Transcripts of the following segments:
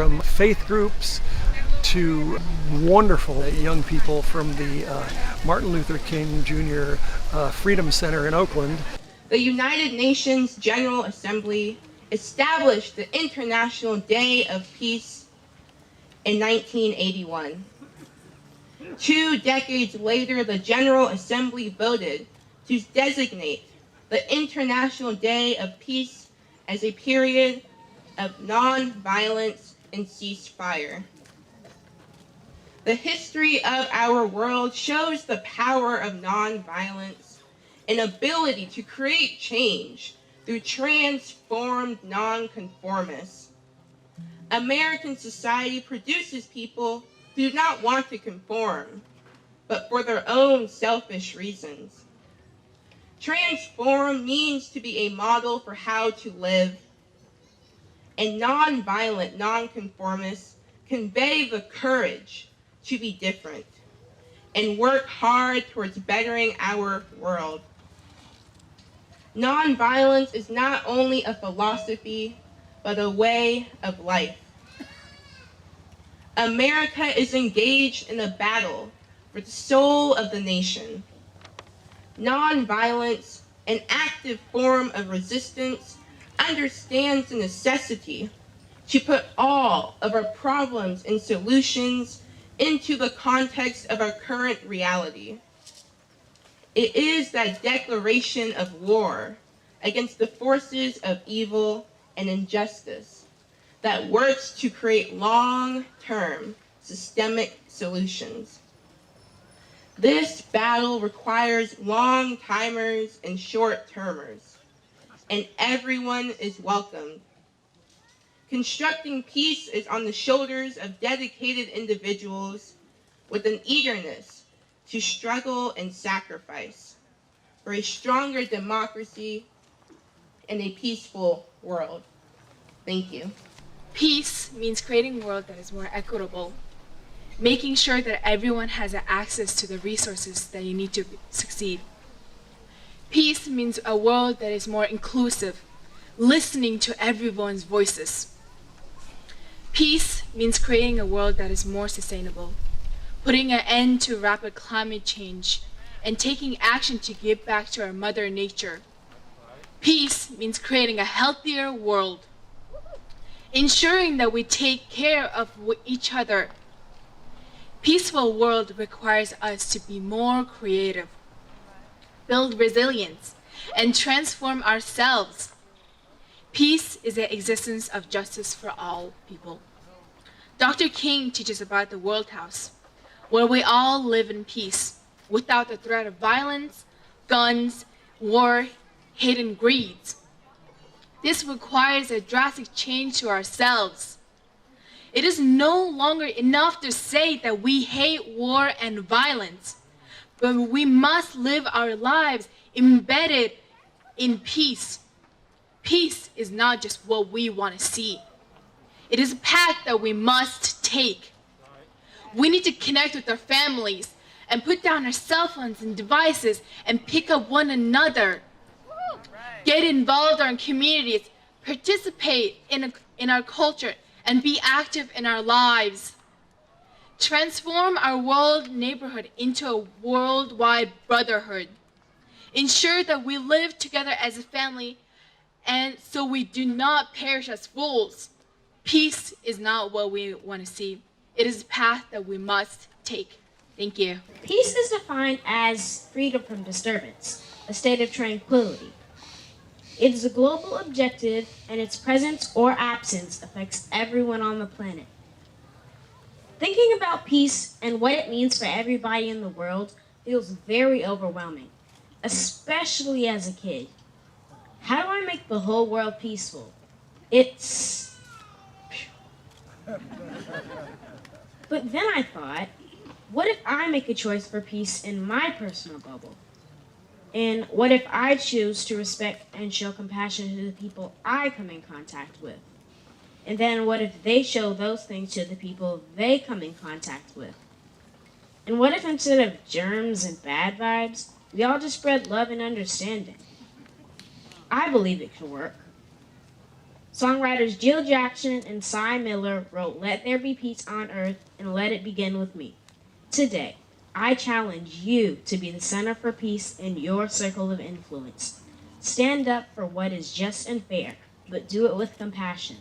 from faith groups to wonderful young people from the Martin Luther King Jr. Freedom Center in Oakland. The United Nations General Assembly established the International Day of Peace in 1981. 2 decades later, the General Assembly voted to designate the International Day of Peace as a period of non-violence and ceasefire. The history of our world shows the power of non-violence and ability to create change through transformed non-conformists. American society produces people who do not want to conform, but for their own selfish reasons. Transform means to be a model for how to live, and non-violent non-conformists convey the courage to be different and work hard towards bettering our world. Nonviolence is not only a philosophy, but a way of life. America is engaged in a battle for the soul of the nation. Nonviolence, an active form of resistance, understands the necessity to put all of our problems and solutions into the context of our current reality. It is that declaration of war against the forces of evil and injustice that works to create long-term systemic solutions. This battle requires long-timers and short-termers, and everyone is welcomed. Constructing peace is on the shoulders of dedicated individuals with an eagerness to struggle and sacrifice for a stronger democracy and a peaceful world. Thank you. Peace means creating a world that is more equitable, making sure that everyone has access to the resources that you need to succeed. Peace means a world that is more inclusive, listening to everyone's voices. Peace means creating a world that is more sustainable, putting an end to rapid climate change, and taking action to give back to our Mother Nature. Peace means creating a healthier world, ensuring that we take care of each other. Peaceful world requires us to be more creative, build resilience, and transform ourselves. Peace is the existence of justice for all people. Dr. King teaches about the World House, where we all live in peace, without the threat of violence, guns, war, hate, and greed. This requires a drastic change to ourselves. It is no longer enough to say that we hate war and violence, but we must live our lives embedded in peace. Peace is not just what we want to see. It is a path that we must take. We need to connect with our families and put down our cell phones and devices and pick up one another. Get involved in our communities, participate in our culture, and be active in our lives. Transform our world neighborhood into a worldwide brotherhood. Ensure that we live together as a family, and so we do not perish as fools. Peace is not what we want to see. It is a path that we must take. Thank you. Peace is defined as freedom from disturbance, a state of tranquility. It is a global objective, and its presence or absence affects everyone on the planet. Thinking about peace and what it means for everybody in the world feels very overwhelming, especially as a kid. How do I make the whole world peaceful? But then I thought, what if I make a choice for peace in my personal bubble? And what if I choose to respect and show compassion to the people I come in contact with? And then what if they show those things to the people they come in contact with? And what if instead of germs and bad vibes, we all just spread love and understanding? I believe it can work. Songwriters Jill Jackson and Cy Miller wrote Let There Be Peace on Earth and Let It Begin With Me. Today, I challenge you to be the center for peace in your circle of influence. Stand up for what is just and fair, but do it with compassion.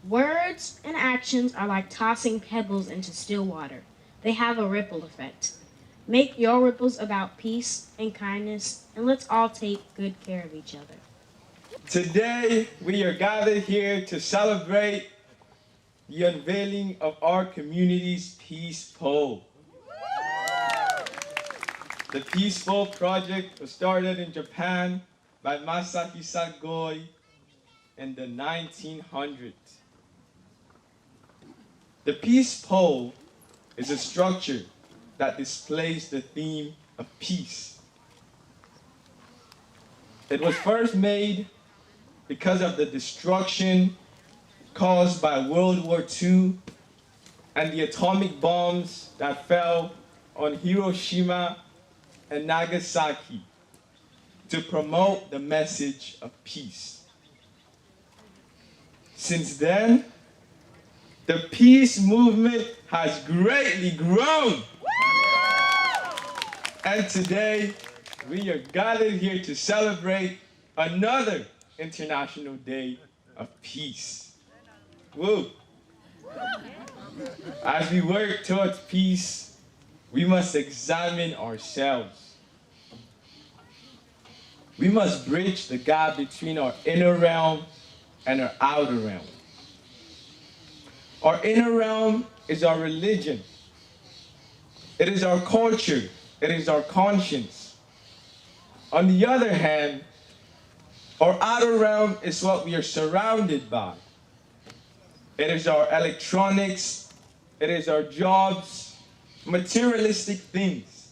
Words and actions are like tossing pebbles into still water. They have a ripple effect. Make your ripples about peace and kindness, and let's all take good care of each other. Today, we are gathered here to celebrate the unveiling of our community's Peace Pole. The Peace Pole project was started in Japan by Masahisa Goi in the 1900s. The Peace Pole is a structure that displays the theme of peace. It was first made because of the destruction caused by World War II and the atomic bombs that fell on Hiroshima and Nagasaki to promote the message of peace. Since then, the peace movement has greatly grown. And today, we are gathered here to celebrate another International Day of Peace. Woo! As we work towards peace, we must examine ourselves. We must bridge the gap between our inner realm and our outer realm. Our inner realm is our religion. It is our culture. It is our conscience. On the other hand, our outer realm is what we are surrounded by. It is our electronics, it is our jobs, materialistic things.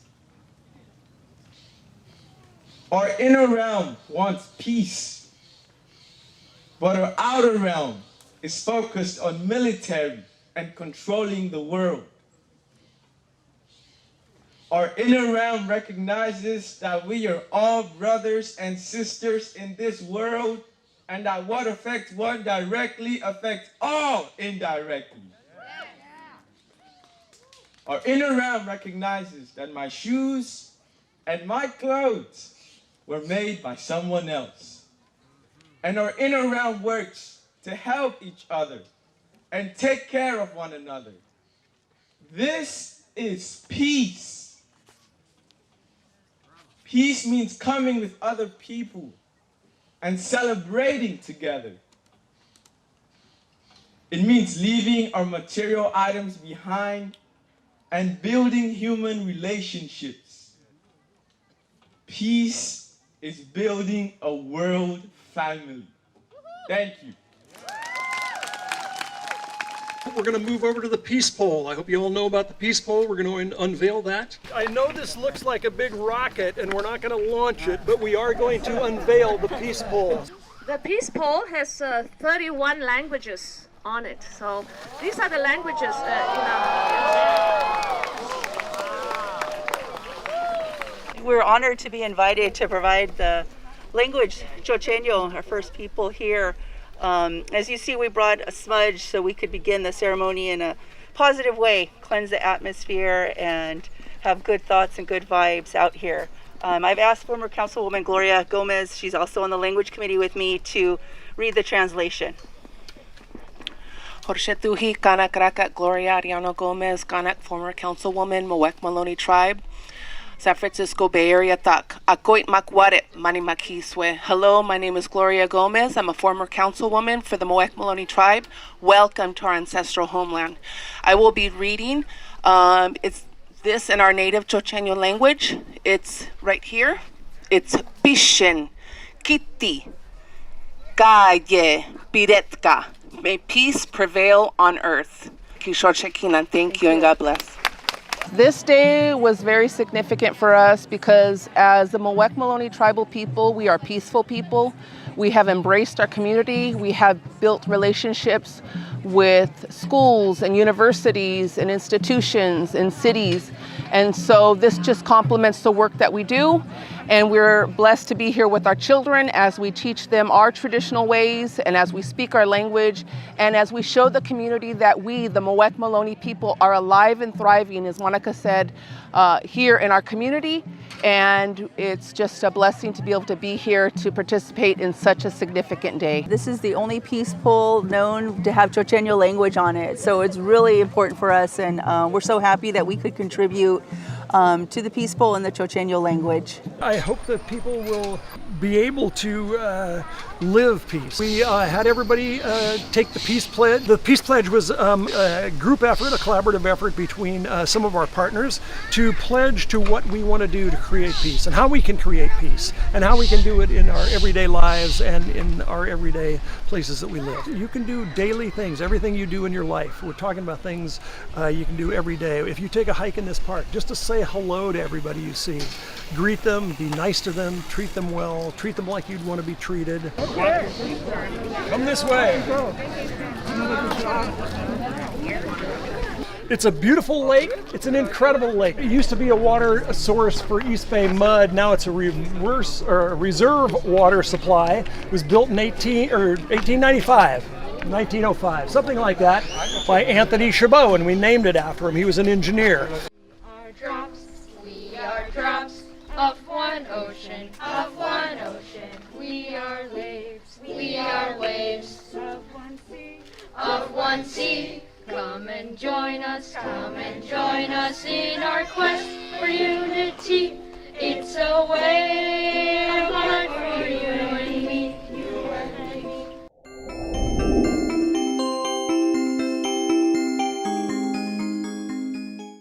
Our inner realm wants peace, but our outer realm is focused on military and controlling the world. Our inner realm recognizes that we are all brothers and sisters in this world, and that what affects one directly affects all indirectly. Our inner realm recognizes that my shoes and my clothes were made by someone else. And our inner realm works to help each other and take care of one another. This is peace. Peace means coming with other people and celebrating together. It means leaving our material items behind and building human relationships. Peace is building a world family. Thank you. We're going to move over to the Peace Pole. I hope you all know about the Peace Pole. We're going to unveil that. I know this looks like a big rocket and we're not going to launch it, but we are going to unveil the Peace Pole. The Peace Pole has 31 languages on it. So these are the languages We're honored to be invited to provide the language Chocheño, our first people here. As you see, we brought a smudge so we could begin the ceremony in a positive way, cleanse the atmosphere, and have good thoughts and good vibes out here. I've asked former Councilwoman Gloria Gomez, she's also on the language committee with me, to read the translation. Horshetuhi Kanak Rakat Gloria Ariano Gomez, Kanak, former Councilwoman, Moek Maloney Tribe, San Francisco Bay Area Tak. Akoit Makwaret, Mani Makiswe. Hello, my name is Gloria Gomez. I'm a former councilwoman for the Moek Maloney Tribe. Welcome to our ancestral homeland. I will be reading it's this in our native Chocheño language. It's right here. It's Pishin, Kiti, Kaye, Piretka. May peace prevail on earth. Thank you and God bless. This day was very significant for us because as the Moek Maloney tribal people, we are peaceful people. We have embraced our community. We have built relationships with schools and universities and institutions and cities. And so this just complements the work that we do. And we're blessed to be here with our children as we teach them our traditional ways and as we speak our language and as we show the community that we, the Mowek Maloney people, are alive and thriving, as Monica said, here in our community. And it's just a blessing to be able to be here to participate in such a significant day. This is the only peace pole known to have Chochenyo language on it, so it's really important for us, and we're so happy that we could contribute to the peace pole in the Chochenyo language. I hope that people will be able to live peace. We had everybody take the peace pledge. The peace pledge was a group effort, a collaborative effort between some of our partners to pledge to what we want to do to create peace and how we can create peace and how we can do it in our everyday lives and in our everyday places that we live. You can do daily things, everything you do in your life. We're talking about things you can do every day. If you take a hike in this park, just to say hello to everybody you see. Greet them, be nice to them, treat them well, treat them like you'd want to be treated. Okay. Come this way. It's a beautiful lake. It's an incredible lake. It used to be a water source for East Bay mud. Now it's a reserve water supply. It was built in 1895. 1905, something like that, by Anthony Chabot, and we named it after him. He was an engineer. We are drops of one ocean, We are waves of one sea. Come and join us in our quest for unity.